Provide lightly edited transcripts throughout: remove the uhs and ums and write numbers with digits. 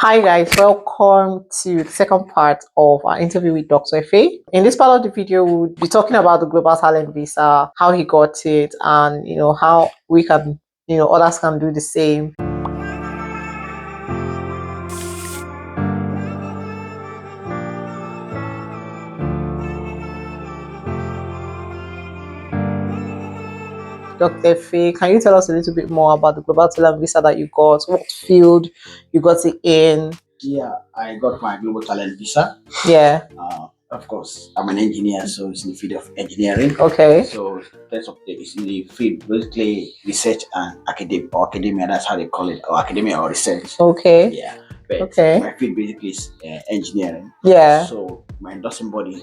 Hi guys, welcome to the second part of our interview with Dr. Efe. In this part of the video, we'll be talking about the Global Talent Visa, how he got it, and how we can, others can do the same. Dr. Efe, can you tell us a little bit more about the Global Talent Visa that you got? What field you got it in? Yeah, I got my Global Talent Visa. Yeah. Of course, I'm an engineer, so it's in the field of engineering. Okay. So it's in the field basically research and academia. That's how they call it, or academia or research. Okay. Yeah. But Okay. my field basically is engineering. Yeah. So my endorsing body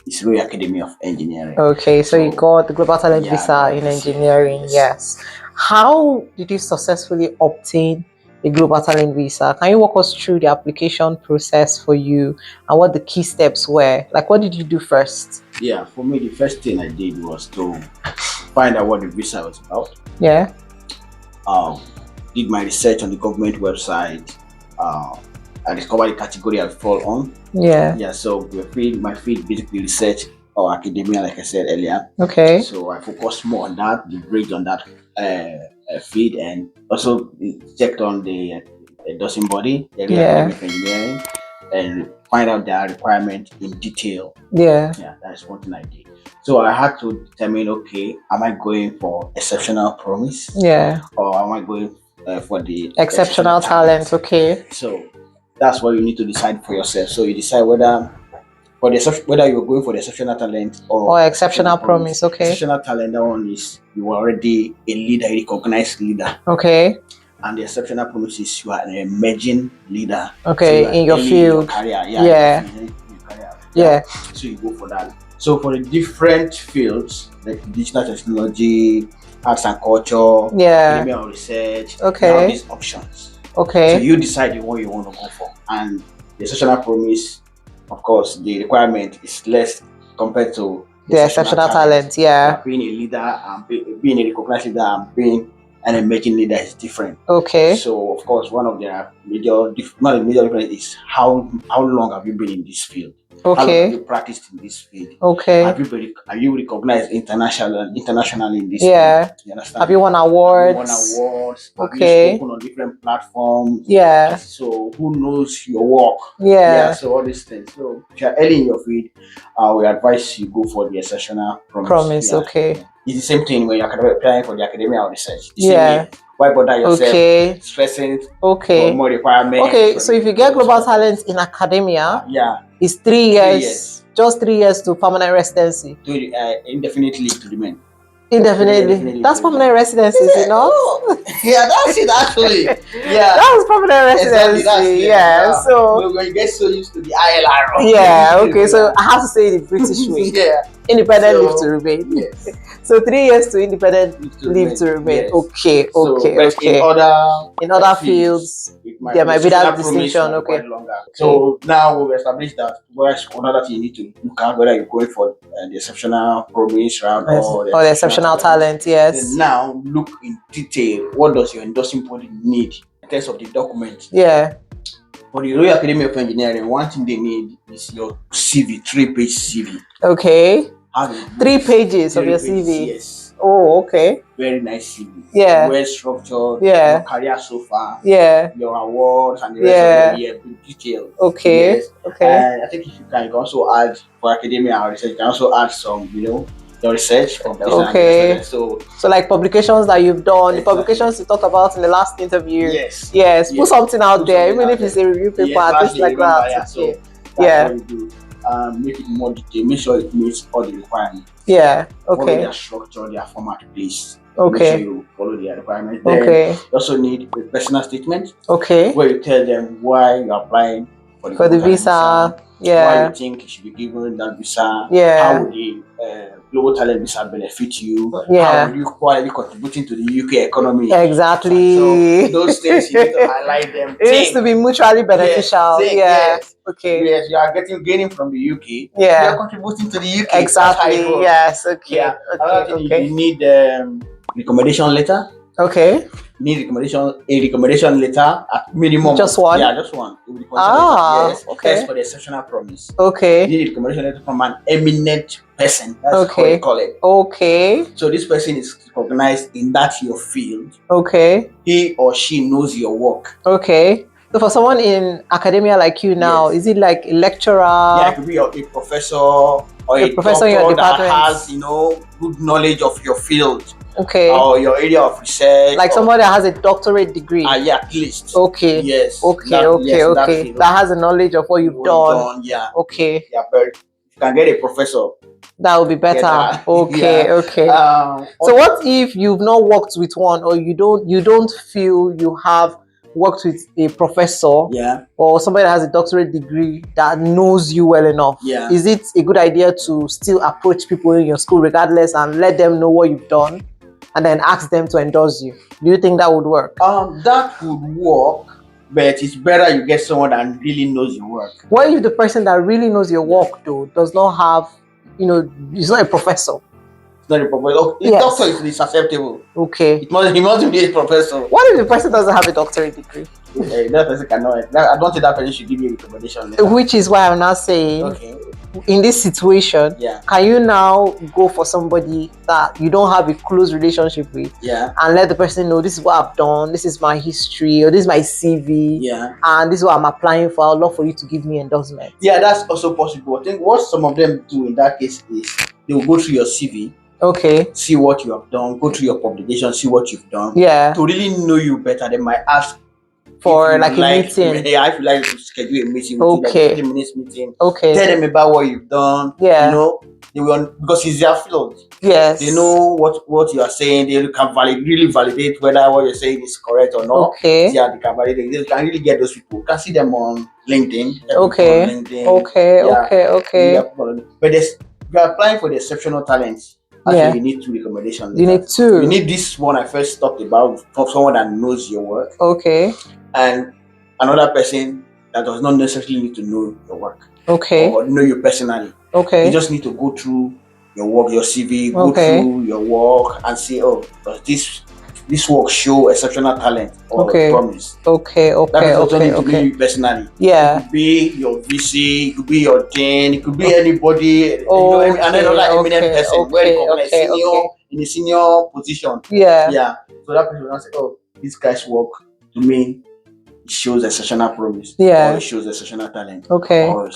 is Royal Academy of Engineering. Okay, so you got the Global Talent Visa in engineering. Yes. How did you successfully obtain the Global Talent Visa? Can you walk us through the application process for you and what the key steps were? Like, what did you do first? Yeah, for me, the first thing I did was to find out what the visa was about. Yeah. Did my research on the government website. I discovered the category I fall on. Yeah. Yeah, so my field basically research or academia, like I said earlier. Okay. So I focused more on that, the bridge on that field, and also checked on the endorsing body, the Academy of Engineering, and find out their requirement in detail. Yeah. Yeah, that's one thing I did. So I had to determine, okay, am I going for exceptional promise? Yeah. Or am I going for the exceptional talent? Okay. So that's what you need to decide for yourself. So you decide whether you're going for the exceptional talent or exceptional promise. Okay. Exceptional talent, that one is you are already a leader, a recognized leader. Okay. And the exceptional promise is you are an emerging leader. Okay, so in your field. Your career. Yeah. Yeah. So you go for that. So for the different fields like digital technology, arts and culture, academia or research, okay, you have these options. Okay. So you decide what you want to go for. And the exceptional promise, of course, the requirement is less compared to the exceptional talent. Yeah. Being a leader and being a recognized leader and being an emerging leader is different. Okay. So of course, one of the major difference is how long have you been in this field? Okay. How long have you practiced in this field? Okay. Are you recognized internationally in this field? You understand? Have you won awards? Okay. Have you spoken on different platforms? Yeah. So who knows your work? Yeah. So all these things. So if you're early in your field, we advise you go for the exceptional promise. Okay. It's the same thing when you're applying for the academia or research. Yeah. Why bother yourself stressing for more requirements? Okay, so if you get global talent in academia, it's 3 years, just 3 years to permanent residency. Indefinitely to remain. Indefinitely. That's permanent residency, is it not? Yeah, that's it actually. Yeah. That was permanent residency. Exactly, yeah. So when you get so used to the ILR. Yeah, okay. So I have to say the British way. Independent leave to remain. Yes. So 3 years to independent leave to remain. Yes. Okay. In other fields, there might be that distinction. Okay. So now we've established that another thing you need to look at whether you're going for the exceptional promise route or the exceptional talent. Yes. Then now look in detail. What does your endorsing body need in terms of the document? Yeah. For the Royal Academy of Engineering, one thing they need is your CV, 3-page CV. Okay. 3 pages of your CV. Yes. Oh, okay. Very nice CV. Yeah. Well structured. Yeah. Your career so far. Yeah. Your awards and the rest of the year in detail. Okay. Yes. Okay. And I think if you can also add for academia or research, you can also add some, your research from this. Okay. So like publications that you've done, the publications you talked about in the last interview. Yes. Put something out there, even if it's a review paper, things like that. Yeah. So that's what you do. Make it more detailed. Make sure it meets all the requirements. Yeah. Okay. Follow their structure, their format, please. Okay. Make sure you follow their requirements. Then you also need a personal statement. Okay. Where you tell them why you're applying for the visa. Yeah. Why you think you should be given that visa. Yeah. How would the global talent visa benefit you? Yeah. How would you quietly contributing to the UK economy? Exactly. So those things you need to highlight them. It needs to be mutually beneficial. Yes. Okay. Yes, you are gaining from the UK. Yeah. You are contributing to the UK. Exactly. Yes. Okay. Yeah. Okay. You need recommendation letter. Okay. need a recommendation letter at minimum. Just one? Yeah, just one. Yes, okay. that's for the exceptional promise. Okay. You need a recommendation letter from an eminent person. That's how they call it. Okay. So this person is recognized in that your field. Okay. He or she knows your work. Okay. So for someone in academia like you now, is it like a lecturer? Yeah, it could be a professor or a professor doctor in your that department has, good knowledge of your field. Okay. Or your area of research. Like somebody that has a doctorate degree. Yeah, at least. Okay. Yes. Okay. That has a knowledge of what you've done. Yeah. Okay. Yeah, but you can get a professor. That would be better. Okay. Okay. So what if you've not worked with one, or you don't feel you have worked with a professor, or somebody that has a doctorate degree that knows you well enough? Is it a good idea to still approach people in your school regardless and let them know what you've done, and then ask them to endorse you? Do you think that would work? That would work, but it's better you get someone that really knows your work. What if the person that really knows your work though does not have, he's not a professor? It's not a professor. The doctor is susceptible. Okay. He must be a professor. What if the person doesn't have a doctorate degree? That person cannot. I don't think that person should give you a recommendation letter. Which is why I'm now saying, in this situation, can you now go for somebody that you don't have a close relationship with, and let the person know, this is what I've done, this is my history, or this is my CV, and this is what I'm applying for. I'd love for you to give me endorsement. Yeah, that's also possible. I think what some of them do in that case is they will go through your CV. Okay. See what you have done. Go through your publication. See what you've done. Yeah. To really know you better, they might ask for like a meeting. Hey, I feel like to schedule a meeting with you, like a 30 minutes meeting. Okay. Tell them about what you've done. Yeah. They will, because it's their field. Yes. They know what you are saying. They can really validate whether what you're saying is correct or not. Okay. Yeah, they can validate. They can really get those people. You can see them on LinkedIn. Okay. On LinkedIn. Okay. But if you are applying for the exceptional talents, actually, you need 2 recommendations. You need 2. You need this one I first talked about from someone that knows your work. Okay. And another person that does not necessarily need to know your work. Okay. Or know you personally. Okay. You just need to go through your work, your CV, go through your work and say, does this work show exceptional talent or promise? Okay. That doesn't need to be you personally. Yeah. It could be your VC, it could be your dean, it could be anybody, another eminent person where you recognize in a senior position. Yeah. Yeah. So that person will say, this guy's work to me shows exceptional promise. Yeah. Or it shows exceptional talent. Okay. Or,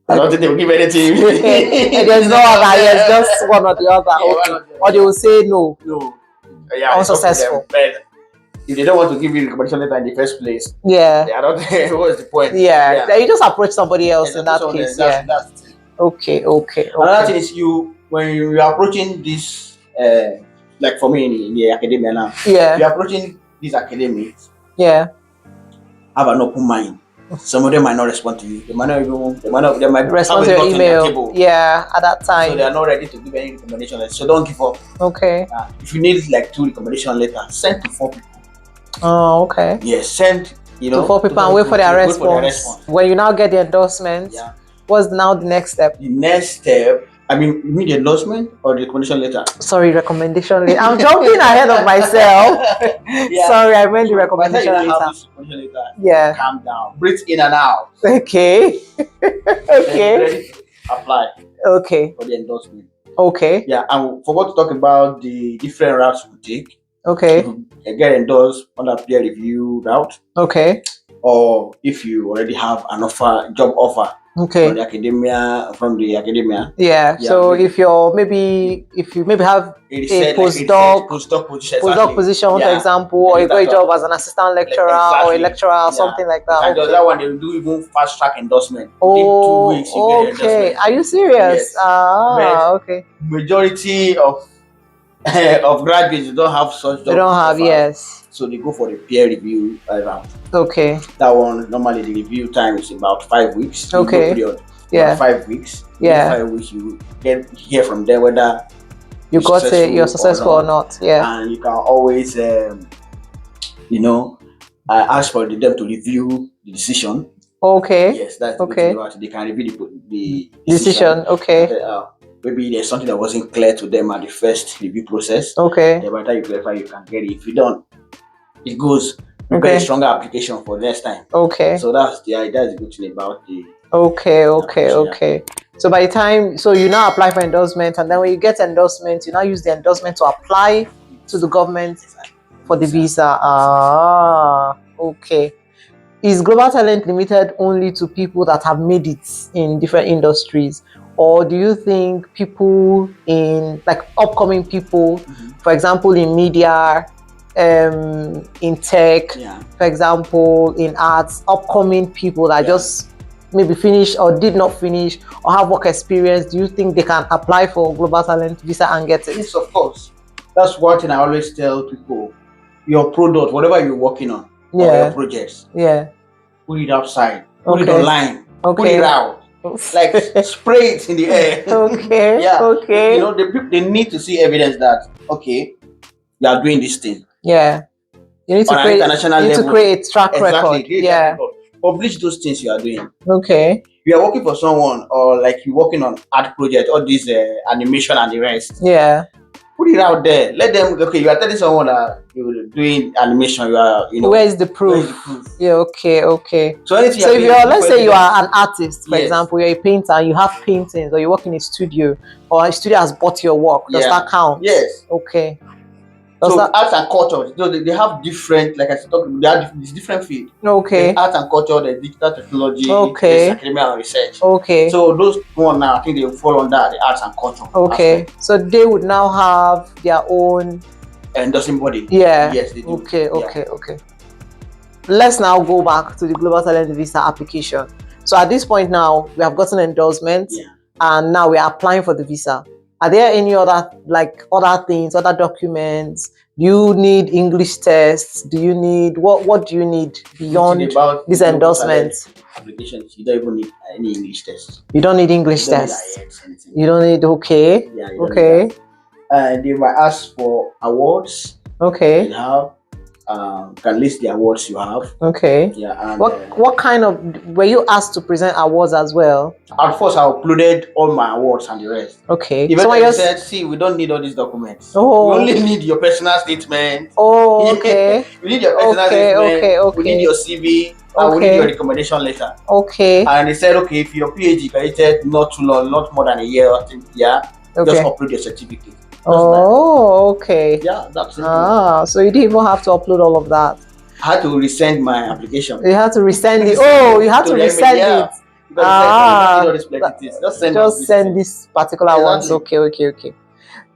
I don't think they will give anything. There's no other. Yes, just one or the other. Or they will say no. Yeah, unsuccessful. If they don't want to give you a recommendation letter in the first place, I don't think what's the point? Yeah. You just approach somebody else in that case. That's it. Okay. Another thing is when you are approaching this, like for me in the academia now, you're approaching these academics. Have an open mind. Some of them might not respond to you. They might respond to your email. At that time. So they are not ready to give any recommendation letter. So don't give up. Okay. If you need like 2 recommendation letters, send to 4 people. Oh, okay. Yes, send to 4 people and wait for their response. When you now get the endorsement, what's now the next step? The next step, you mean the endorsement or the recommendation letter? Sorry, recommendation letter. I'm jumping ahead of myself. Sorry, I meant the recommendation letter. Calm down. Breathe in and out. Okay. Ready to apply. Okay. For the endorsement. Okay. Yeah, and forgot to talk about the different routes we take. Okay. You get endorsed on a peer review route. Okay. Or if you already have an job offer. Okay. From the academia. Yeah. So if you maybe have a postdoc position, for example, or you got a job as an assistant lecturer or a lecturer or something like that. And that one they will do even fast track endorsement. Oh, within 2 weeks you get endorsement. Are you serious? Yes. Okay. Majority of graduates don't have such jobs. They don't have, yes. So they go for the peer review route. Okay. That one, normally the review time is about 5 weeks. Okay. Period. Yeah. 5 weeks. Yeah. 5 weeks you hear from them whether you're successful or not. Yeah. And you can always ask for them to review the decision. Okay. Yes, that's okay. They can review the decision. Okay. maybe there's something that wasn't clear to them at the first review process. Okay. The better you clarify, you can get it. If you don't, it goes. You get a stronger application for next time. Okay. So that's the good thing about the. Okay. So by the time, so you now apply for endorsement, and then when you get endorsement, you now use the endorsement to apply to the government for the visa. Okay. Is Global Talent limited only to people that have made it in different industries? Or do you think people in, like, upcoming people, for example, in media, in tech, for example, in arts, upcoming people that just maybe finish or did not finish or have work experience, do you think they can apply for Global Talent visa and get it? Yes, of course. That's one thing I always tell people. Your product, whatever you're working on, or your projects, put it outside, put it online, put it out, like spray it in the air. Okay. You know, they need to see evidence that, okay, you are doing this thing. You need to create international level. To create track record. Publish those things you are doing. Okay. You are working for someone, or like you're working on art project, all this animation and the rest. Put it out there. Let them. Okay, you are telling someone that you're doing animation. You are, where is the proof? Okay. So anything. So if you're, let's say you are an artist, for example, you're a painter, you have paintings, or you work in a studio, or a studio has bought your work. Does that count? Yes. Okay. So arts and culture, they have different, like I said, they have this different field. Okay. There's arts and culture, there's digital technology, there's academia and research. Okay. So those one now, I think they will fall under the arts and culture. Okay. Aspect. So they would now have their own endorsing body. Yes, they do. Okay. Let's now go back to the Global Talent Visa application. So at this point now, we have gotten endorsement, and now we are applying for the visa. Are there any other, like, other things, other documents? Do you need English tests? Do you need, what do you need beyond this endorsement? Applications, you don't even need any English tests. You don't need English tests. You don't need, okay. They might ask for awards. Okay. You have, can list the awards you have. Okay. And what kind of, were you asked to present awards as well? At first, I uploaded all my awards and the rest. Okay. Even so I said, see, we don't need all these documents. We only need your personal statement. Okay. We need your personal statement. We need your CV. And we need your recommendation letter. Okay. And they said, okay, if your PhD graduated not too long, not more than a year, I think, just upload your certificate. Okay. Yeah, that's it. So you didn't even have to upload all of that. I had to resend my application. You had to resend it. You had to resend it. Just send this particular ones. Okay.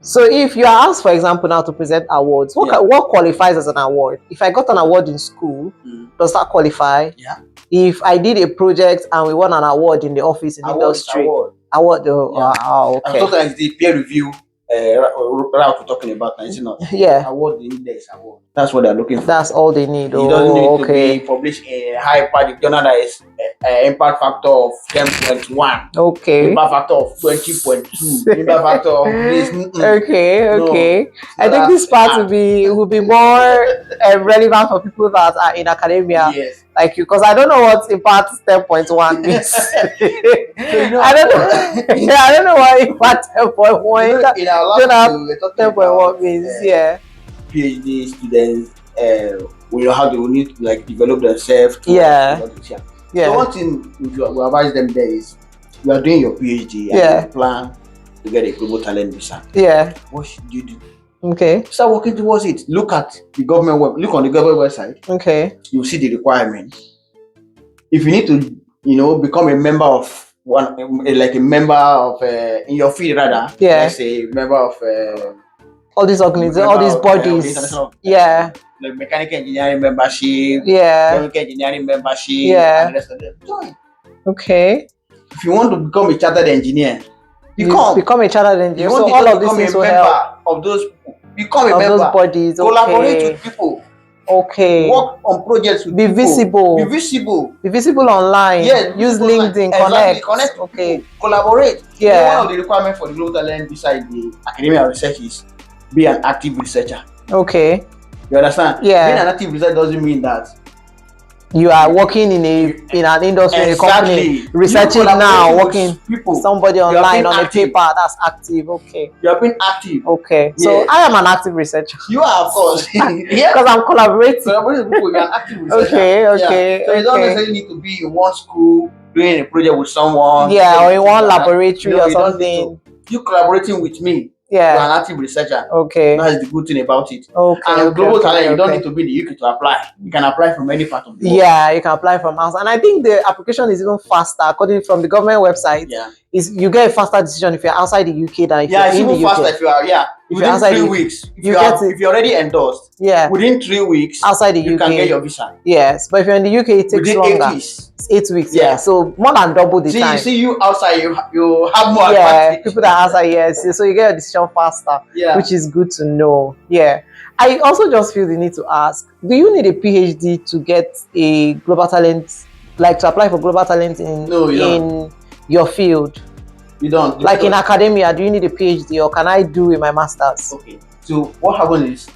So if you are asked, for example, now to present awards, what qualifies as an award? If I got an award in school, does that qualify? Yeah. If I did a project and we won an award in the office, in industry, award. Okay. Sometimes the peer review route we're talking about now, is it not? Award, the index award. That's what they're looking for. That's all they need. It doesn't need to be published in high impact journal that is impact factor of 10.1. Okay. Impact factor of 20.2. Impact factor of this. Okay. I think this part will be more relevant for people that are in academia. Yes. Like you, because I don't know what impact 10.1 means. I don't know what impact 10.1 in our last 10.1 means. PhD students, we know how they will need to develop themselves. So one thing we advise them there is, you are doing your PhD and you plan to get a global talent visa. What should you do? Okay. Start working towards it. Look at the government look on the government website. Okay. You'll see the requirements. If you need to, become a member of a member of in your field rather. Let's say member of all these organizations, all these bodies. Like mechanical engineering membership. Chemical engineering membership. And the rest of them. Join. Okay. If you want to become a chartered engineer, become a chartered engineer. So all of these things will help. Of those people. Become a member. Those bodies. Collaborate with people. Okay. Work on projects with people. Be visible online. Use LinkedIn. Connect. Okay. People. Collaborate. One of the requirements for the global talent beside the academic research is be an active researcher. Okay. You understand? Yeah. Being an active researcher doesn't mean that You are working in an industry, in a company, exactly. researching now, working people. somebody You are online being on a active. paper that's active. Okay. You are being active. Okay. So Yes. I am an active researcher. You are, of course. Yeah. Because I'm collaborating. Collaborating with people, you're an active researcher. Okay, okay, Yeah. So you don't okay. necessarily need to be in one school doing a project with someone. Yeah, or in one like that. laboratory No, or you don't need something. to. You collaborating with me. You're Yeah. an active researcher. Okay. That is the good thing about it. Okay. And global talent, you don't need to be in the UK to apply. You can apply from any part of the world. Yeah, you can apply from house. And I think the application is even faster according from the government website. Yeah. Is you get a faster decision if you're outside the UK than if Yeah, it's you're in even the UK. faster if you are, yeah. If Within you're outside 3 the- weeks. If you you get are, it. if you're already endorsed, Yeah. within 3 weeks Outside the you UK. can get your visa. Yes, but if you're in the UK, it takes Within longer. 8 weeks. It's 8 weeks, Yeah. yeah. So more than double the time. See you outside, you have more Yeah, advantage. people that are outside, yes. So you get a decision faster, Yeah. which is good to know. Yeah. I also just feel the need to ask, do you need a PhD to get a global talent, like to apply for global talent in No, you don't. your field? You don't. Like in academia, do you need a PhD or can I do with my master's? Okay. So what happens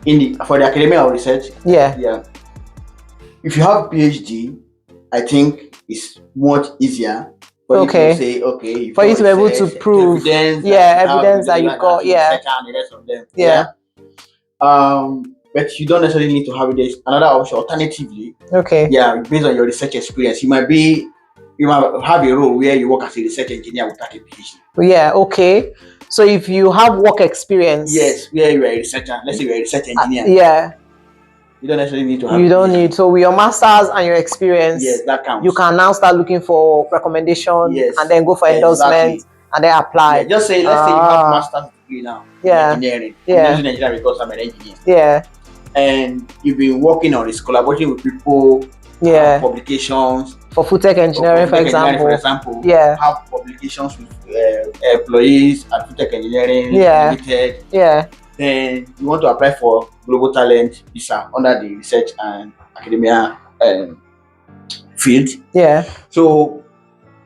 is for the academia or research, yeah. If you have PhD, I think it's much easier for you to say, okay, for you to be able to prove evidence, evidence that you've got, yeah, and the rest of them. Yeah. But you don't necessarily need to have it. There's another option. Alternatively, Okay. yeah, based on your research experience, you might have a role where you work as a research engineer without a PhD. Yeah. Okay. So if you have work experience, yes, where you are a researcher, let's say you're a research engineer, yeah, you don't necessarily need to have. You don't need. So with your masters and your experience, yes, that counts. You can now start looking for recommendation, yes, and then go for endorsement, and then apply. Yeah, just say, let's say you have master's degree now in engineering. Yeah. I'm using engineering because I'm an engineer. Yeah. And you've been working on this, collaborating with people. Yeah. Publications. For food tech engineering, for example. Yeah. Have publications with employees at food tech engineering. Yeah. Limited. Yeah. Then you want to apply for global talent visa under the research and academia field. Yeah. So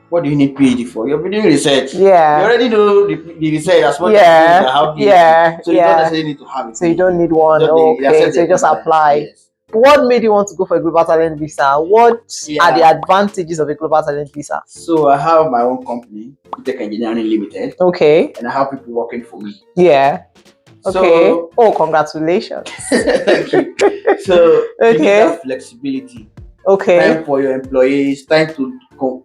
what do you need PhD for? You're doing research. Yeah. You already know the research as much as you have PhD. Yeah. So you don't necessarily need to have it. So you don't need one. Okay. So you just apply. Yes. What made you want to go for a global talent visa? What are the advantages of a global talent visa? So I have my own company, Tech Engineering Limited. Okay. And I have people working for me. Yeah. Okay. So, congratulations. Thank you. So you need that flexibility. Okay. Time for your employees, time to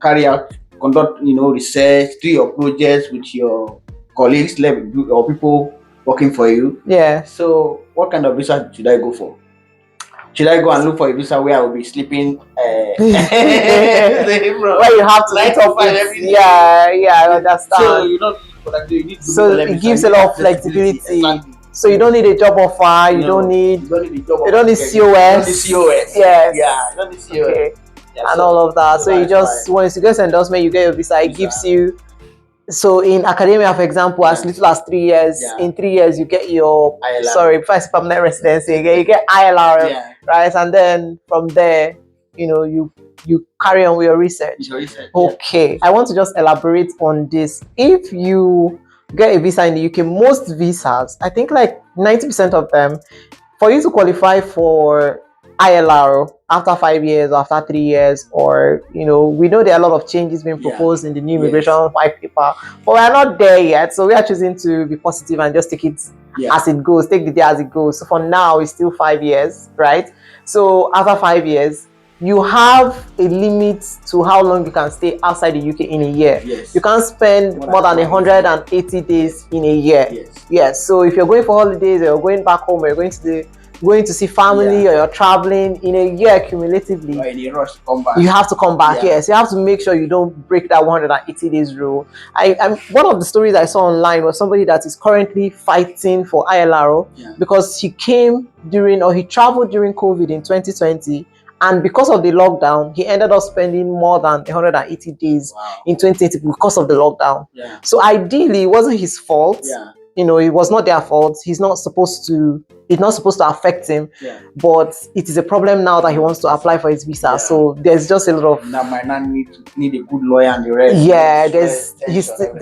conduct research, do your projects with your colleagues, or people working for you. Yeah. So what kind of visa should I go for? Should I go and look for a visa where I will be sleeping? Where you have to meet up with, yeah, I understand. So you don't need it gives a lot of flexibility. Exactly. So you don't need a job offer. You don't need COS. You don't need COS. Yes. Yeah, you don't need COS. Okay. Yeah, and all of that. So you just once you get endorsement, you get your visa. It gives you. So in academia, for example, as little as 3 years, in 3 years you get your first permanent residency. You get ILR, right? And then from there, you carry on with your research. Okay. I want to just elaborate on this. If you get a visa in the UK, most visas, I think like 90% of them, for you to qualify for ILR after 5 years or after 3 years, or we know there are a lot of changes being proposed in the new immigration white paper, but we're not there yet. So we are choosing to be positive and just take it as it goes, take the day as it goes. So for now, it's still 5 years, right? So after 5 years, you have a limit to how long you can stay outside the UK in a year. Yes. You can't spend more than 180 days in a year. Yes. So if you're going for holidays, or you're going back home, or you're going to see family, or you're traveling in a year cumulatively, or in a rush to come back, you have to come back. Yes, you have to make sure you don't break that 180 days rule. I'm one of the stories I saw online was somebody that is currently fighting for ILR because he traveled during COVID in 2020. And because of the lockdown, he ended up spending more than 180 days in 2020 because of the lockdown. Yeah. So ideally, it wasn't his fault. Yeah. It was not their fault. It's not supposed to affect him. Yeah. But it is a problem now that he wants to apply for his visa. Yeah. So there's just a lot of that might not need a good lawyer and the rest. Yeah,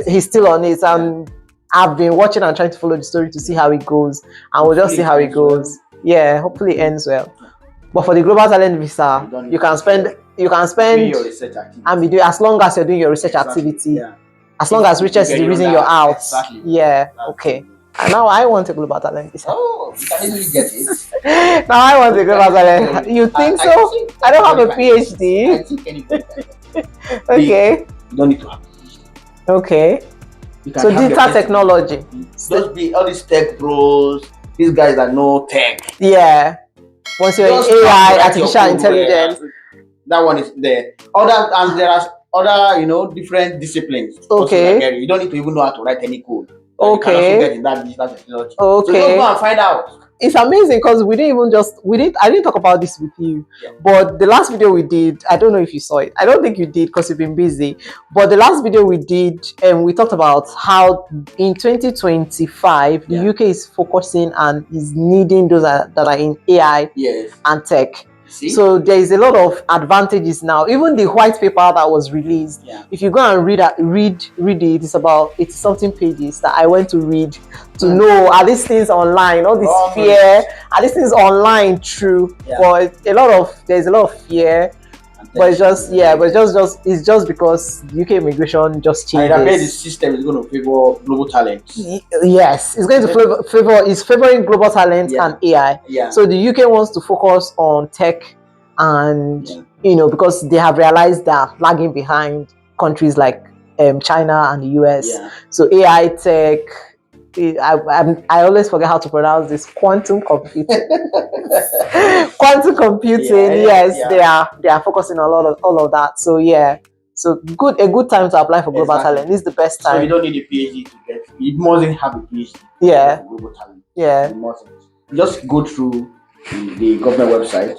he's still on it. And I've been watching and trying to follow the story to see how it goes. And we'll just see how it goes. Yeah, hopefully it ends well. But for the global talent visa, You don't you can need spend doing your research activity. and be doing as long as you're doing your research activity. Yeah. As long as research is the reason you're out. Exactly. Yeah. Okay. And now I want a global talent visa. Oh, you can easily get it. Now I want a global talent. You think so? I don't have a PhD. I think anybody can. Okay. You don't need to have a PhD. Okay. You can So have your digital best- technology. Just be all these tech bros, these guys that know tech. Yeah. Once you're Just in AI, write your artificial code intelligence. where- that one is there. And there are other, different disciplines. Okay. Also that you don't need to even know how to write any code. But you can Okay. also get in that digital technology. Okay. So just go and find out. It's amazing because I didn't talk about this with you, but the last video we did, I don't know if you saw it. I don't think you did because you've been busy. But the last video we did, we talked about how in 2025 the UK is focusing and is needing those that are in AI and tech. See? So there is a lot of advantages now. Even the white paper that was released, if you go and read it, it's about 80 something pages that I went to read to know, are these things online? All this fear, are these things online true? But there's a lot of fear. But it's just because UK immigration just changes. And I bet the system is going to favor global talent. Yes, it's going to it's favoring global talent and AI. So the UK wants to focus on tech and because they have realized they're lagging behind countries like China and the US. So AI tech. I always forget how to pronounce this. Quantum computing. Quantum computing. They are focusing on all of that. So so a good time to apply for global talent. This is the best time. So you don't need a PhD to get. You mustn't have a PhD. For global talent. You mustn't. Just go through the government website.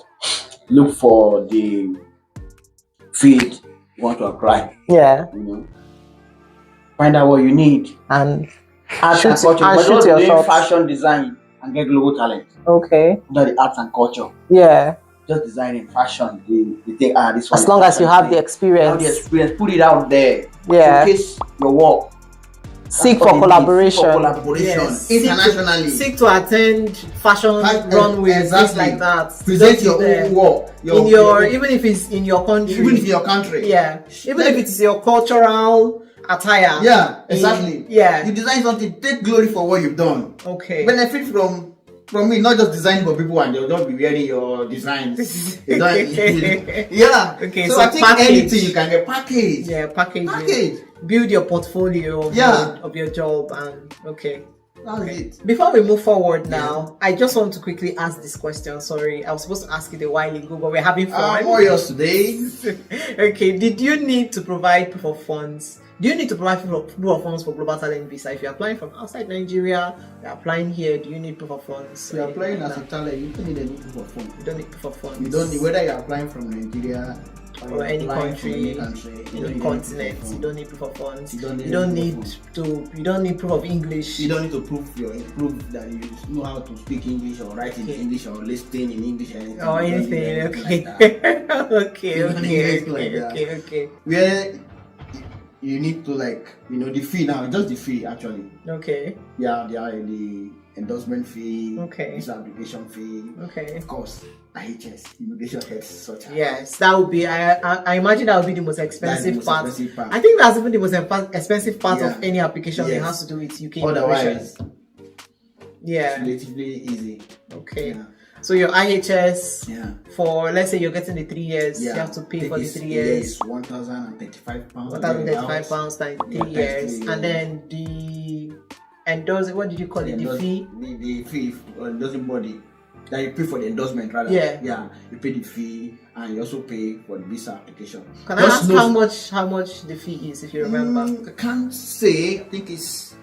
Look for the field you want to apply. Find out what you need and arts and culture. But don't do fashion design and get global talent. Okay. Not the arts and culture. Just designing fashion. They think this one. As long as you have the experience. Put it out there. Showcase your work. Seek for collaboration. Internationally. Seek to attend fashion runways, things like that. Present your own work. Even if it's in your country. Even if your country. Even if it's your cultural attire. Exactly. You design something, take glory for what you've done. Okay. Benefit from me, not just designing for people and they'll just be wearing your designs. Okay. So I think anything you can get package. Package. Build your portfolio of your job and That's it. Before we move forward now, I just want to quickly ask this question. Sorry, I was supposed to ask it a while ago, but we're having fun. I'm all yours today. Okay, did you need to provide proof of funds? Do you need to provide proof of funds for global talent visa? If you're applying from outside Nigeria, you're applying here, do you need proof of funds? You're applying as a talent, you don't need any proof of funds. You don't need proof of funds. You don't need, whether you're applying from Nigeria or any country, any continent, you don't need proof of funds. You don't need proof of English. You don't need to prove that you know how to speak English or write in English or listen in English or anything. Okay. Where you need to the fee now, just the fee actually. Okay. The endorsement fee. Okay. Visa application fee. Okay. Of course, IHS, immigration health such. Yes, that would be. I imagine that would be the most expensive part. I think that's even the most expensive part of any application that has to do with UK immigration. Otherwise, it's relatively easy. Okay. So your IHS for, let's say you're getting the 3 years, you have to pay for the 3 years. £1,035. £1,035 times 3 years, and then the endorsement. What did you call it? The fee. The fee for endorsing body that you pay for the endorsement rather. You pay the fee and you also pay for the visa application. Can I ask how much the fee is, if you remember? I can't say. I think it's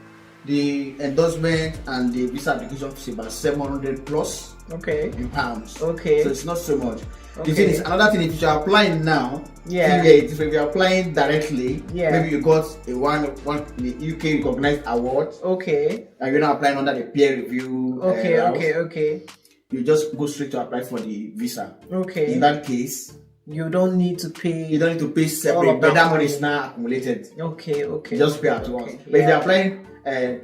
the endorsement and the visa application fee about 700 plus. In pounds. So it's not so much. The thing is, another thing, if you're applying now, if you're applying directly, maybe you got a one UK recognized award. And you're not applying under the peer review. Okay. You just go straight to apply for the visa. In that case, you don't need to pay. You don't need to pay separate, but that money is not accumulated. Okay. You just pay at once. But if you're applying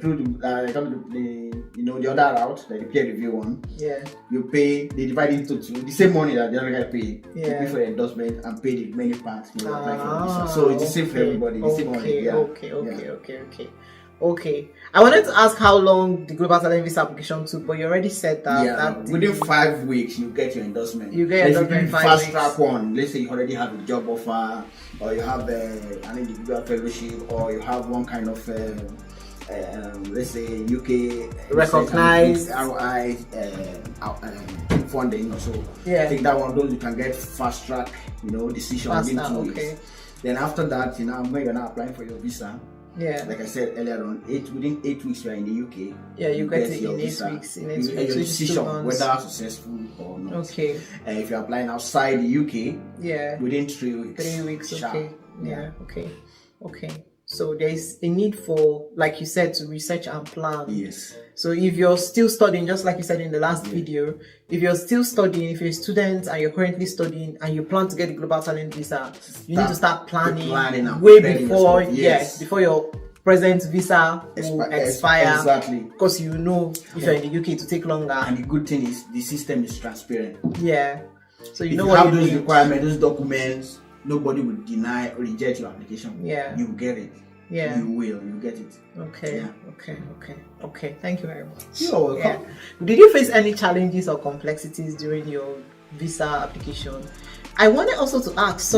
through the other route, like the peer review one, you pay. They divide it into two. The same money that the other guy pay. You pay for the endorsement and pay the many parts. So it's the same for everybody. The same money. Okay. I wanted to ask how long the global talent visa application took, but you already said that. Yeah, within 5 weeks you get your endorsement. You get endorsement in 5 weeks. Fast track one. Let's say you already have a job offer, or you have an individual fellowship, or you have one kind of let's say UK recognized ROI funding or so. I think that one, those you can get fast track, decision within 2 weeks. Then after that, when you're now applying for your visa. Like I said earlier on, within 8 weeks you are in the UK. You get it in 8 weeks. In 8 weeks, your decision whether successful or not. Okay. If you're applying outside the UK, within 3 weeks. 3 weeks. Okay. Okay. So there is a need for, like you said, to research and plan. Yes. So if you're still studying, just like you said in the last video, if you're still studying, if you're a student and you're currently studying and you plan to get the global talent visa, you need to start planning way before, before your present visa will expire. Exactly. Because if you're in the UK, to take longer. And the good thing is the system is transparent. So if know you what have you those need. Requirements, those documents, nobody will deny or reject your application. You will get it. You will. You get it. Okay. Thank you very much. You're welcome. Did you face any challenges or complexities during your visa application? I wanted also to ask,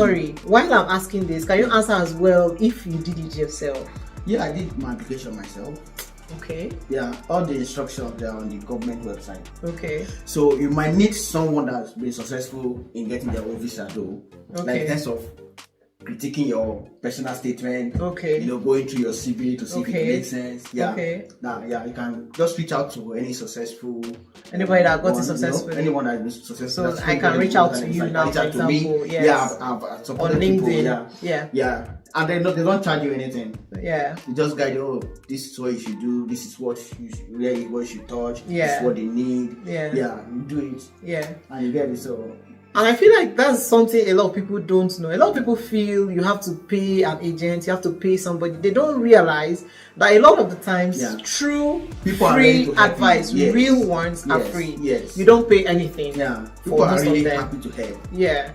while I'm asking this, can you answer as well if you did it yourself? Yeah, I did my application myself. Okay. Yeah, all the instructions are on the government website. Okay. So you might need someone that's been successful in getting their own visa though. Like in terms of critiquing your personal statement, going through your CV to see if it makes sense. You can just reach out to any successful anybody that got it successfully. Anyone that is successful. So I can reach out to you now, for example. I've supported on LinkedIn. People. And they don't charge you anything. You just guide you. This is what you should do. This is what you should touch. This is what they need. You do it. And you get it. So. And I feel like that's something a lot of people don't know. A lot of people feel you have to pay an agent, you have to pay somebody. They don't realize that a lot of the times true free advice, real ones are free. You don't pay anything. People are really happy to help. Yeah.